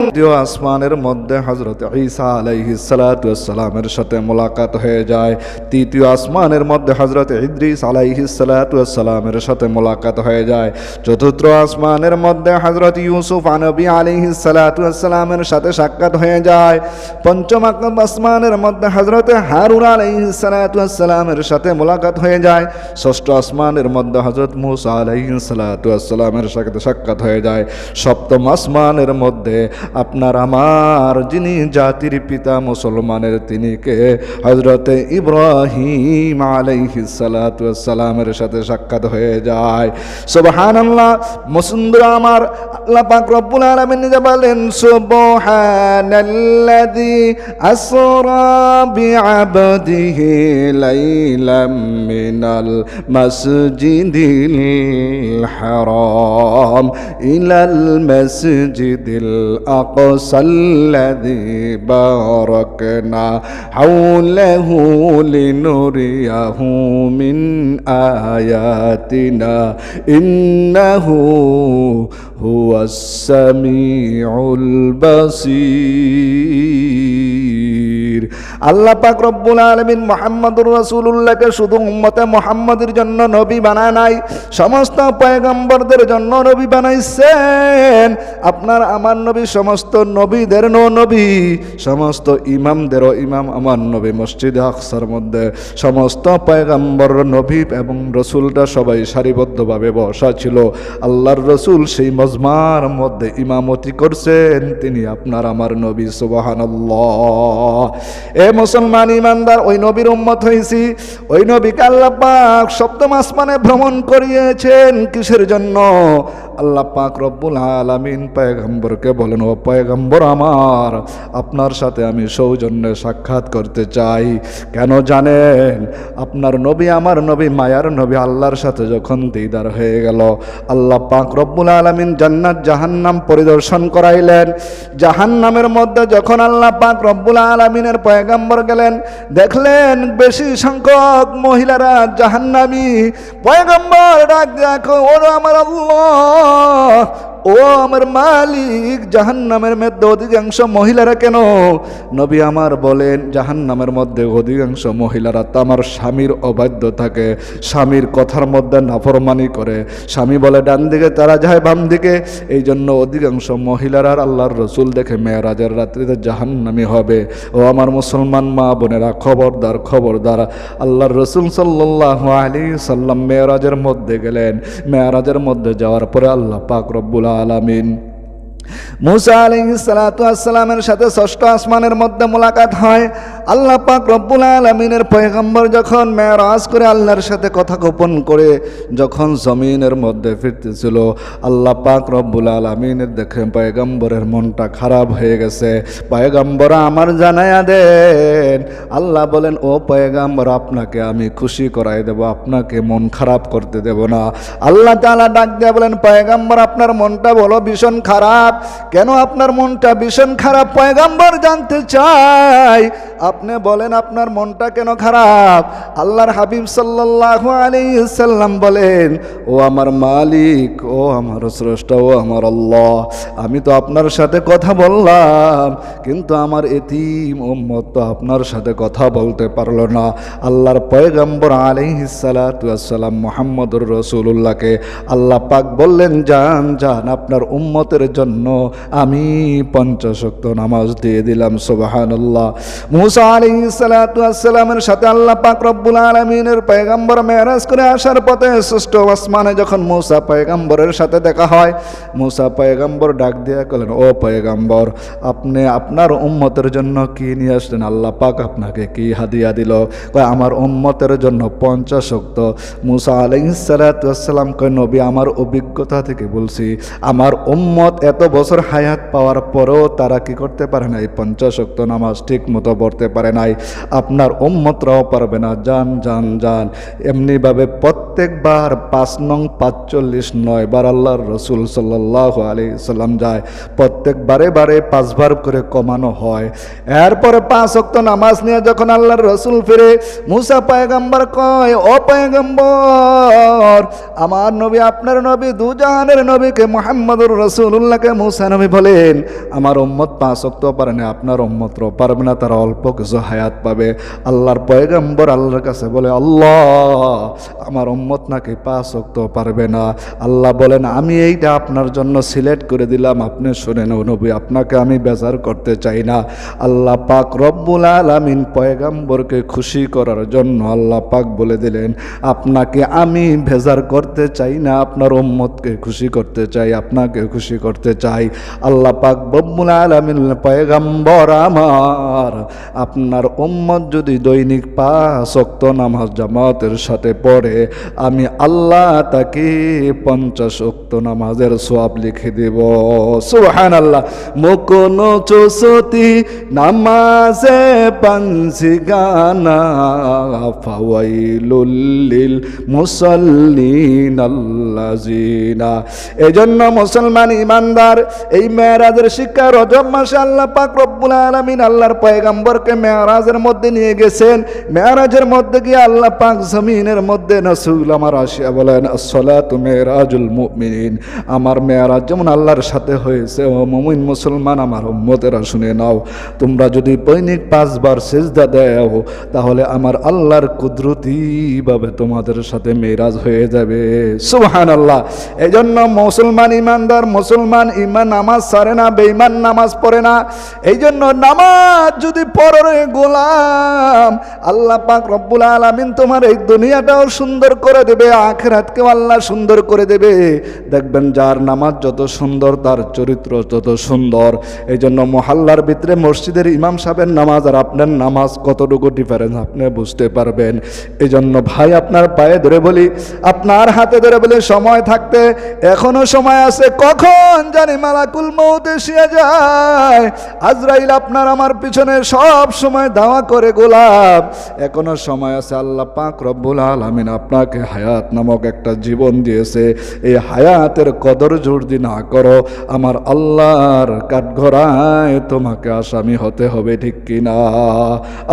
দ্বিতীয় আসমানের মধ্যে হযরত ঈসা আলাইহিস সালাতু ওয়াস সালামের সাথে মোলাকাত হয়ে যায়। তৃতীয় আসমানের মধ্যে হযরত ইদ্রিস আলাইহিস সালাতু ওয়াস সালামের সাথে মোলাকাত হয়ে যায়। চতুর্থ আসমানের মধ্যে হযরত ইউসুফ নবী আলাইহিস সালাতু ওয়াস সালামের সাথে সাক্ষাৎ হয়ে যায়। পঞ্চম আসমানের মধ্যে হযরত হারুন আলাইহিস সালাতু ওয়াস সালামের সাথে মোলাকাত হয়ে যায়। ষষ্ঠ আসমানের মধ্যে হযরত মূসা আলাইহিস সালাতু ওয়াস সালামের সাথে সাক্ষাৎ হয়ে যায়। সপ্তম আসমানের মধ্যে আপনার আমার যিনি জাতির পিতা মুসলমানের তিনি কে হযরতে ইব্রাহিম আলাইহিস সালাতু ওয়াস সালামের সাথে সাক্ষাৎ হয়ে যায়। সুবহানাল্লাহ। মুসলিমরা আমার আল্লাহ পাক রব্বুল আলামিন নিজে বলেন সুবহানাল্লাযী আসরা বিআবদিহি লাইলাম মিনাল মাসজিদিল হারাম ইলাল মাসজিদিল أقصى الذي باركنا حوله لنريه من آياتنا إنه هو السميع البصير। আল্লাহ পাক রব্বুল আলামিন মুহাম্মদুর রাসূলুল্লাহকে শুধু উম্মতে মুহাম্মাদের জন্য নবী বানায় নাই, সমস্ত পয়গম্বরদের জন্য নবী বানাইছেন। আপনার আমার নবী সমস্ত নবীদেরও নবী, সমস্ত ইমামদেরও ইমাম আমার নবী। মসজিদে আকসার মধ্যে সমস্ত পয়গম্বর নবী এবং রসুলরা সবাই সারিবদ্ধভাবে বসা ছিল। আল্লাহর রসুল সেই মজমার মধ্যে ইমামতি করছেন, তিনি আপনার আমার নবী। সুবহানাল্লাহ। এ মুসলমান ইমানদার, ওই নবীর উম্মত হয়েছি। ওই নবীকে আল্লাহ পাক সপ্তম আসমানে ভ্রমণ করিয়েছেন কিসের জন্য? আল্লাহ পাক রব্বুল আলামিন পয়গম্বরকে বলেন, ও পয়গম্বর আমার, আপনার সাথে আমি সৌজন্যে সাক্ষাৎ করতে চাই। কেন জানেন? আপনার নবী আমার নবী মায়ার নবী আল্লাহর সাথে যখন দিদার হয়ে গেল, আল্লাহ পাক রব্বুল আলামিন জান্নাত জাহান্নাম পরিদর্শন করাইলেন। জাহান্নামের মধ্যে যখন আল্লাহ পাক রব্বুল আলামিনের পয়গম্বর গেলেন, দেখলেন বেশি সংখ্যক মহিলারা জাহান্নামী। পয়গম্বর ডাক দেখো, ওরা আমার আল্লাহ, ও আমার মালিক, জাহান্নামের মধ্যে অধিকাংশ মহিলারা কেন? নবী আমার বলেন, জাহান্নামের মধ্যে অধিকাংশ মহিলারা তো আমার স্বামীর অবাধ্য থাকে, স্বামীর কথার মধ্যে নাফরমানি করে। স্বামী বলে ডান দিকে, তারা যায় বাম দিকে। এই জন্য অধিকাংশ মহিলারা আল্লাহর রসুল দেখে মেরাজের রাত্রিতে জাহান্নামী হবে। ও আমার মুসলমান মা বোনেরা, খবরদার খবরদার। আল্লাহর রসুল সাল্লাল্লাহু আলাইহি সাল্লাম মেরাজের মধ্যে গেলেন। মেরাজের মধ্যে যাওয়ার পরে আল্লাহ পাক রব্বুল আলামিন মুসা আলাইহিস সালাতু ওয়াস সালামের সাথে ষষ্ঠ আসমানের মধ্যে মোলাকাত হয়। আল্লাহ পাক রব্বুল আলামিনের পয়গম্বর যখন মেরাজ করে আল্লাহর সাথে কথা গোপন করে যখন জমিনের মধ্যে ফিরতেছিল, আল্লাহ পাক রব্বুল আলামিনের দেখে পয়গম্বরের মনটা খারাপ হয়ে গেছে। পয়গম্বর আমার জানায়া দেন। আল্লাহ বলেন, ও পয়গম্বর, আপনাকে আমি খুশি করাই দেব, আপনাকে মন খারাপ করতে দেব না। আল্লাহ তাআলা ডাক দিয়ে বলেন, পয়গম্বর আপনার মনটা বলো ভীষণ খারাপ। কেন আপনার মনটা ভীষণ খারাপ? পয়গম্বর জানতে চাই। আপনি বলেন আপনার মনটা কেন খারাপ? আল্লাহর হাবিব সাল্লাল্লাহু আলাইহি সাল্লাম বলেন, ও আমার মালিক, ও আমার স্রষ্টা, ও আমার আল্লাহ, আমি তো আপনার সাথে কথা বললাম, কিন্তু আমার এতিম উম্মত তো আপনার সাথে কথা বলতে পারলো না। আল্লাহর পয়গম্বর আলাইহিস সালাতু ওয়াস সালাম মুহাম্মদুর রাসূলুল্লাহকে আল্লাহ পাক বললেন, যান যান, আপনার উম্মতের জন্য আমি ৫ ওয়াক্ত নামাজ দিয়ে দিলাম। সুবহানাল্লাহ। মুসা আলাইহিস সালাতু ওয়াস সালামের সাথে আল্লাহ পাক রব্বুল আলামিনের পয়গম্বর মেরাজ করে আসার পথে ষষ্ঠ আসমানে যখন মুসা পয়গম্বরের সাথে দেখা হয়, মুসা পয়গম্বর ডাক দিয়ে বলেন, ও পয়গম্বর, আপনি আপনার উম্মতের জন্য কি নিয়ে আসলেন? আল্লাহ পাক আপনাকে কি হাদিয়া দিল? কয়, আমার উম্মতের জন্য ৫০ ওয়াক্ত। মুসা আলাইহিস সালাতু ওয়াস সালাম কয়, নবী, আমার অভিজ্ঞতা থেকে বলছি, আমার উম্মত এত বছর হায়াত পাওয়ার পরেও তারা কি করতে পারে না? এই ৫০ ওয়াক্ত নামাজ ঠিক মতো পড়তে করতে পারে নাই, আপনার উম্মতরাও পারবে না। যান যান যান। এমনিভাবে প্রত্যেকবার 5 নং 45 9 বার আল্লাহর রসুল সাল্লাল্লাহু আলাইহি সাল্লাম যায়। প্রত্যেকবারে 5 বার করে কমানো হয়। এরপরে 5 ওয়াক্ত নামাজ নিয়ে যখন আল্লাহর রসুল ফিরে, মুসা পয়গম্বর কয়, ও পয়গম্বর, আমার নবী, আপনার নবী, দুজাহানের নবীকে মুহাম্মদুর রাসূলুল্লাহকে মুসা নবী বলেন, আমার উম্মত 5 ওয়াক্ত পারে না, আপনার উম্মতরাও পারবে না, তারা অল্প কিছু হায়াত পাবে। আল্লাহর পয়গম্বর আল্লাহর কাছে বলে, আল্লাহ, আমার উম্মত নাকি 5 ওয়াক্ত পারবে না। আল্লাহ বলেন, আমি এইটা আপনার জন্য সিলেক্ট করে দিলাম, আপনি শুনেন ও নবী, আপনাকে আমি বেজার করতে চাই না। আল্লাহ পাক রব্বুল আলামিন পয়গম্বরকে খুশি করার জন্য আল্লাহ পাক বলে দিলেন, আপনাকে আমি বেজার করতে চাই না, আপনার উম্মতকে খুশি করতে চাই, আপনাকে খুশি করতে চাই। আল্লাহ পাক রব্বুল আলামিন, পয়গম্বর আমার, আপনার উম্মত যদি দৈনিক 5 ওয়াক্ত নামাজ জামাতের সাথে পড়ে, আমি আল্লাহ তাকে 50 ওয়াক্ত নামাজের সওয়াব লিখে দেব। সুবহানাল্লাহ। মুকুন চৌসতি নামাজে পাঞ্জি গানা, ফাওয়াইলুল লিল মুসাল্লিন আল্লাযিনা। এজন্য মুসলমান ইমানদার, এই মেরাজের শিক্ষা রজব মাসে আল্লাহ পাক রব্বুল আলামিন আল্লাহর পয়গম্বরকে মেরাজের মধ্যে নিয়ে গেছেন। মেরাজের মধ্যে গিয়ে আল্লাহ পাক জমিনের মধ্যে রাসূল আমার আসিয়া বলেন, আসসালাতু মেরাজুল মুমিনিন, আমার মেরাজ যেমন আল্লাহর সাথে হয়েছে, ও মুমিন মুসলমান আমার উম্মতেরা শুনে নাও, তোমরা যদি দৈনিক 5 বার সিজদা দাও, তাহলে আমার আল্লাহর কুদরতি ভাবে তোমাদের সাথে মেরাজ হয়ে যাবে। সুবহানাল্লাহ। এজন্য মুসলমান ইমানদার, মুসলমান ইমান নামাজ ছাড়ে না, বেঈমান নামাজ পড়ে না। এই জন্য নামাজ যদি পড়ে গোলাম, আল্লাহ পাক রব্বুল আলামিন তোমার এই দুনিয়াটাও সুন্দর করে দেবে, আখিরাতকেও আল্লাহ সুন্দর করে দেবে। দেখবেন যার নামাজ যত সুন্দর, তার চরিত্র তত সুন্দর। এই জন্য মহল্লার ভিতরে মসজিদের ইমাম সাহেবের নামাজ আর আপনার নামাজ কতটুকু ডিফারেন্স আপনি বুঝতে পারবেন। এই জন্য ভাই, আপনার পায়ে ধরে বলি, আপনার হাতে ধরে বলি, সময় থাকতে এখনো সময় আছে। কখন জানি মালাকুল মউত এসে যায়, আজরাইল আপনার আমার পিছনে সব সময় দাওয়া করে, গোলাপ এখনো সময় আছে। আল্লাহ পাক রব্বুল আলামিন আপনাকে হায়াত নামক একটা জীবন দিয়েছে। এই হায়াতের কদর যদি না করো, আমার আল্লাহর কাঠগড়ায় তোমাকে আসামি হতে হবে, ঠিক কিনা?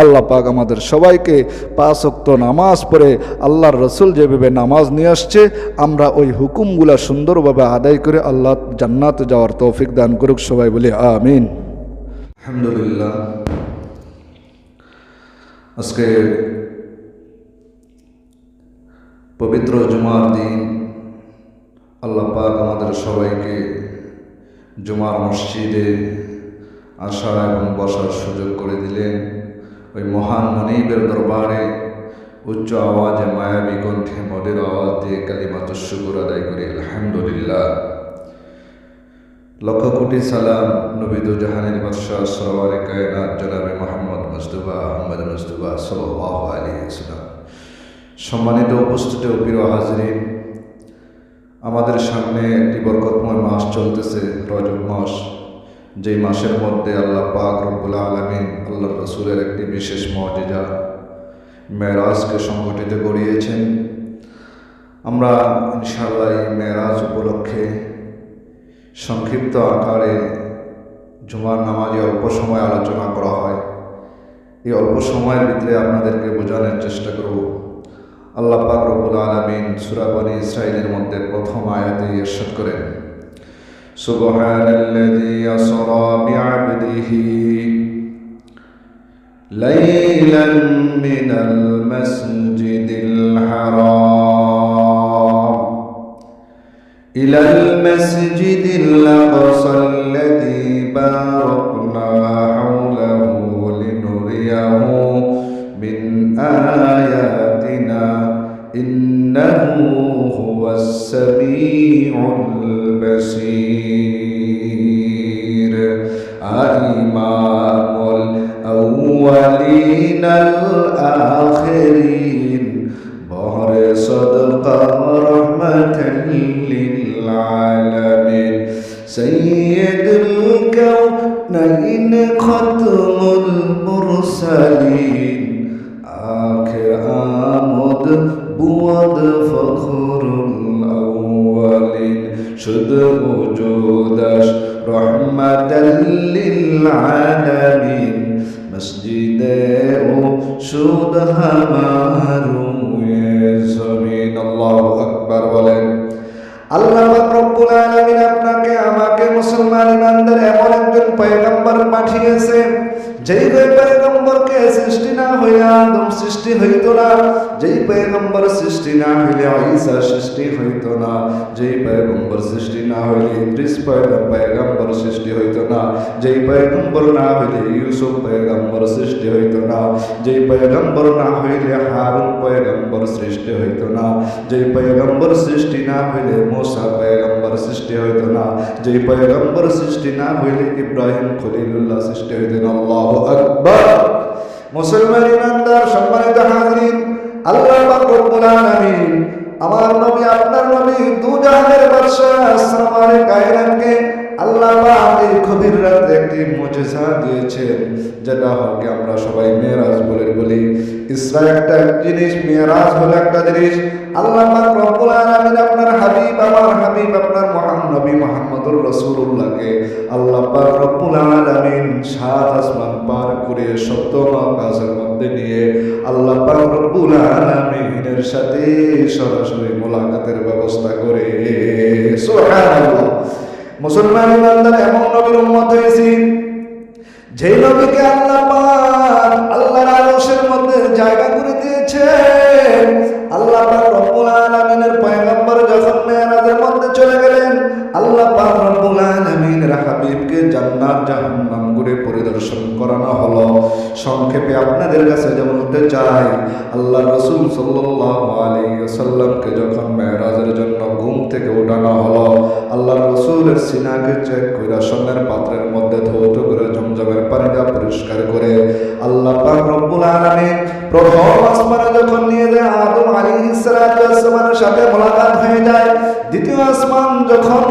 আল্লাহ পাক আমাদের সবাইকে 5 ওয়াক্ত নামাজ পড়ে আল্লাহর রসুল যেভাবে নামাজ নিয়ে আসছে, আমরা ওই হুকুমগুলা সুন্দরভাবে আদায় করে আল্লাহ জান্নাতে যাওয়ার তৌফিক দান করুক। সবাই বলি আমিন। আলহামদুলিল্লাহ। আজকে পবিত্র জুমার দিন, আল্লাহ পাক আমাদের সবাইকে জুমার মসজিদে আসা এবং বসার সুযোগ করে দিলেন। ওই মহান মনিবের দরবারে উচ্চ আওয়াজে, মায়াবী কণ্ঠে, মধুর আওয়াজ দিয়ে কালিমাতুশ শুকর আদায় করি আলহামদুলিল্লাহ। লক্ষ কোটি সালাম নবী দু জাহানের বাদশাহ সরওয়ারে কায়নাত জনাবে মুহাম্মদ মুস্তাফা আহমদ মুস্তাফা সাল্লাল্লাহু আলাইহি ওয়াসাল্লাম। সম্মানিত উপস্থিত ও প্রিয় হাজরিন, আমাদের সামনে একটি বরকতময় মাস চলতেছে, রজব মাস। যেই মাসের মধ্যে আল্লাহ পাক রব্বুল আলামিন আল্লাহর রাসূলের একটি বিশেষ মুজিজা মেরাজকে সংগঠিত করিয়েছেন। আমরা ইনশাআল্লাহ এই মেরাজ উপলক্ষে সংক্ষিপ্ত আকারে জুমার নামাজে অল্প সময় আলোচনা করা হয়। এই অল্প সময়ের ভিতরে আপনাদেরকে বোঝানোর চেষ্টা করব। আল্লাহ পাক রব্বুল আলামিন সূরা বনী ইসরাঈলের মধ্যে প্রথম আয়াতে ইরশাদ করেন, সুবহানাল্লাযী আসরা বিআবদিহি লাইলান মিনাল মাসজিদিল হারাম ইলাল মাসজিদিল আকসাল্লাযী বারাকনা হাওলাহু লিনুরিয়াহু মিন আয়াতিনা ইন্নাহু হুয়াস সামিউল বাসীর। ইমামুল আউয়ালিনাল আখিরিন বহরে সাদকা রাহমাতাল লিল আলামিন সাইয়্যিদুল نعين ختم المرسلين آخر آمد بود فخر الأولين شد وجودش رحمة للعالمين مسجد شد همارو زمين الله أكبر বলেন আল্লাহ পাক রব্বুল আলামিন আপনাকে আমাকে মুসলমান ইমানদার এমন একজন পয়গম্বর পাঠিয়েছে যেই পয়গম্বরকে সৃষ্টি না হইলে আদম সৃষ্টি হইত না, যেই পয়গম্বর সৃষ্টি না হইলে ঈসা সৃষ্টি হইত না, যেই পয়গম্বর সৃষ্টি না হইলে ইদ্রিস পয়গম্বর সৃষ্টি হইত না, যেই পয়গম্বর না হইলে ইউসুফ পয়গম্বর সৃষ্টি হইত না, যেই পয়গম্বর না হইলে হারুন পয়গম্বর সৃষ্টি হইত না, যেই পয়গম্বর সৃষ্টি না হইলে মুসা পয়গম্বর সৃষ্টি হইত না, যেই পয়গম্বর সৃষ্টি না হইলে ইব্রাহিম খলিলুল্লাহ সৃষ্টি হইত না। আল্লাহু আকবার। মুসলমান ইমানদার সম্মানিত হাজিরিন, আল্লাহ পাক রব্বুল আলামিন আমার নবী আপনার নবী দু জাহানের বাদশা আসমানে কায়নাতকে আল্লাহ পাক এই গভীর রাতে একটি মুজিজা দিয়েছেন, যেটা হকে আমরা সবাই মেরাজ বলি। ইসরা একটা জিনিস, মেরাজ হলো একটা জিনিস। আল্লাহ পাক রব্বুল আলামিন আপনার হাবিব, আমার হাবিব আপনার নবী মুহাম্মদুর রাসূলুল্লাহকে আল্লাহ পাক রব্বুল আলামিন সাত আসমান পার করে সপ্তম আকাশের মধ্যে নিয়ে আল্লাহ পাক রব্বুল আলামিনের সাথে সরাসরি মোলাকাতের ব্যবস্থা করে। সুবহানাল্লাহ। মুসলমান ইমানদার এমন নবীর উম্মত হয়েছি যেই নবীকে আল্লাহ পাক আল্লাহর আরশের মধ্যে জায়গা করে দিয়েছেন। আল্লাহ পাক রব্বুল আলামিনের পয়গম্বর যখন মেরাজের মধ্যে চলে গেলেন, আল্লাহ পাক রব্বুল আলামিনের হাবিবকে জান্নাত জাহান্নাম ঘুরে পরিদর্শন করানো হলো। সংক্ষেপে আপনাদের কাছে বলতে চাই, আল্লাহ রাসূল সাল্লাল্লাহু আলাইহি ওয়াসাল্লামকে যখন মেরাজের জন্য ঘুম থেকে ওঠানো হলো, আল্লাহ রাসূলের সিনাকে চেক করে সোনার পাত্রের মধ্যে ধৌত করে জমজমের পানিটা পরিষ্কার করে আল্লাহ পাক রব্বুল আলামিন প্রথম আসমানে যখন নিয়ে যায়, আদম আলাইহিস সালাতু ওয়াস সালামের সাথে মোলাকাত হয়ে যায়। দ্বিতীয় আসমান যখন